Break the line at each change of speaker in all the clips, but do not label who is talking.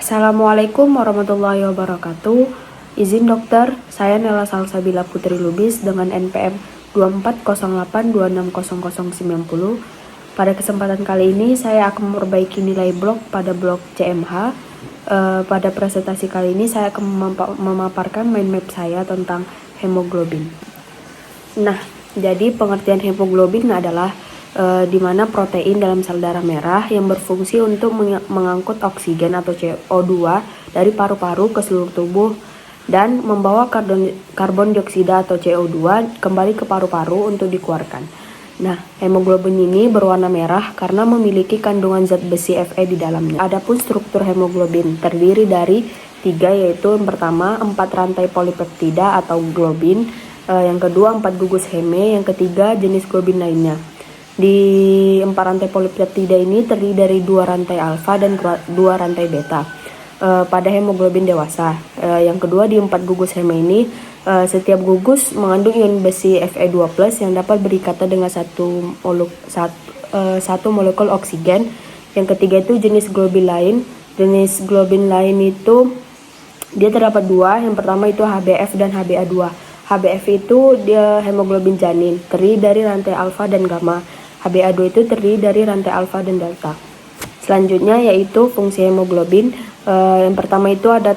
Assalamualaikum warahmatullahi wabarakatuh. Izin dokter, saya Nela Salsabila Putri Lubis dengan NPM 2408260090. Pada kesempatan kali ini saya akan memperbaiki nilai blok pada blok CMH. Pada presentasi kali ini saya akan memaparkan mind map saya tentang hemoglobin. Nah, jadi pengertian hemoglobin adalah di mana protein dalam sel darah merah yang berfungsi untuk mengangkut oksigen atau CO2 dari paru-paru ke seluruh tubuh dan membawa karbon dioksida atau CO2 kembali ke paru-paru untuk dikeluarkan. Nah, hemoglobin ini berwarna merah karena memiliki kandungan zat besi Fe di dalamnya. Adapun struktur hemoglobin terdiri dari 3, yaitu yang pertama 4 rantai polipeptida atau globin, yang kedua 4 gugus heme, yang ketiga jenis globin lainnya. Di 4 rantai polipeptida ini terdiri dari 2 rantai alfa dan 2 rantai beta. Pada hemoglobin dewasa, yang kedua di 4 gugus heme ini, setiap gugus mengandung ion besi Fe2+ yang dapat berikatan dengan satu molekul oksigen. Yang ketiga itu jenis globin lain. Jenis globin lain itu dia terdapat 2. Yang pertama itu HbF dan Hba2. HbF itu dia hemoglobin janin, terdiri dari rantai alfa dan gamma. Hba2 itu terdiri dari rantai alfa dan delta. Selanjutnya yaitu fungsi hemoglobin. Yang pertama itu ada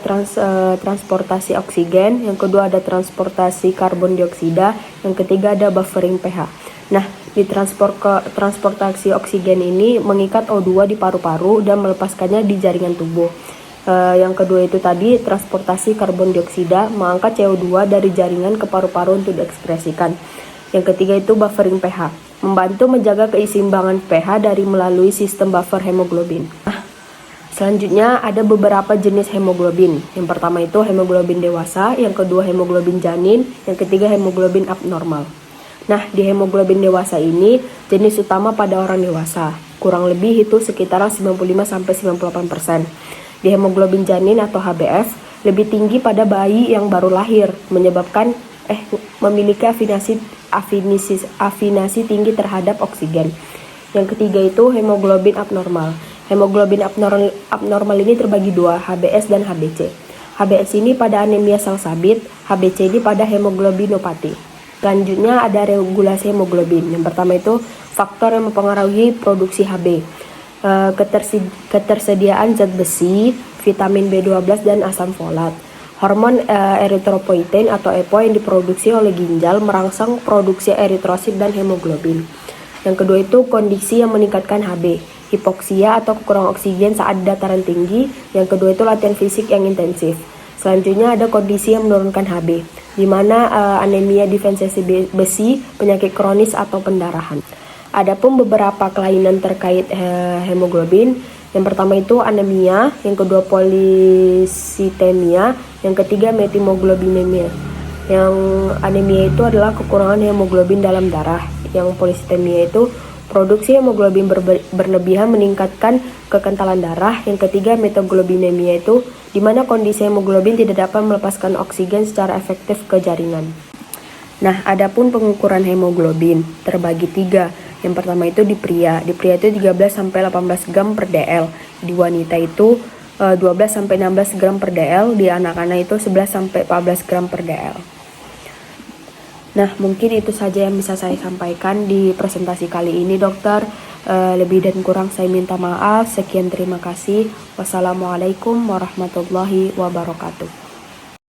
transportasi oksigen, yang kedua ada transportasi karbon dioksida, yang ketiga ada buffering pH. Nah, di transportasi oksigen ini mengikat O2 di paru-paru dan melepaskannya di jaringan tubuh. Yang kedua itu tadi transportasi karbon dioksida, mengangkat CO2 dari jaringan ke paru-paru untuk diekspresikan. Yang ketiga itu buffering pH, membantu menjaga keseimbangan pH dari melalui sistem buffer hemoglobin. Selanjutnya ada beberapa jenis hemoglobin. Yang pertama itu hemoglobin dewasa, yang kedua hemoglobin janin, yang ketiga hemoglobin abnormal. Nah, di hemoglobin dewasa ini jenis utama pada orang dewasa, kurang lebih itu sekitar 95-98%. Di hemoglobin janin atau HbF lebih tinggi pada bayi yang baru lahir, menyebabkan memiliki afinasi tinggi terhadap oksigen. Yang ketiga itu hemoglobin abnormal. Hemoglobin abnormal ini terbagi 2, HbS dan HbC. HbS ini pada anemia sel sabit, HbC ini pada hemoglobinopati. Selanjutnya ada regulasi hemoglobin. Yang pertama itu faktor yang mempengaruhi produksi Hb. Ketersediaan zat besi, vitamin B12 dan asam folat. Hormon eritropoietin atau EPO yang diproduksi oleh ginjal merangsang produksi eritrosit dan hemoglobin. Yang kedua itu kondisi yang meningkatkan Hb, hipoksia atau kekurangan oksigen saat dataran tinggi. Yang kedua itu latihan fisik yang intensif. Selanjutnya ada kondisi yang menurunkan Hb, di mana anemia defisiensi besi, penyakit kronis atau pendarahan. Adapun beberapa kelainan terkait hemoglobin. Yang pertama itu anemia, yang kedua polisitemia, yang ketiga metimoglobinemia. Yang anemia itu adalah kekurangan hemoglobin dalam darah. Yang polisitemia itu produksi hemoglobin berlebihan meningkatkan kekentalan darah. Yang ketiga metaglobinemia itu di mana kondisi hemoglobin tidak dapat melepaskan oksigen secara efektif ke jaringan. Nah, adapun pengukuran hemoglobin terbagi 3. Yang pertama itu di pria. Di pria itu 13-18 gram per dl. Di wanita itu 12-16 gram per dl. Di anak-anak itu 11-14 gram per dl. Nah, mungkin itu saja yang bisa saya sampaikan di presentasi kali ini, dokter. Lebih dan kurang saya minta maaf. Sekian, terima kasih. Wassalamualaikum warahmatullahi wabarakatuh.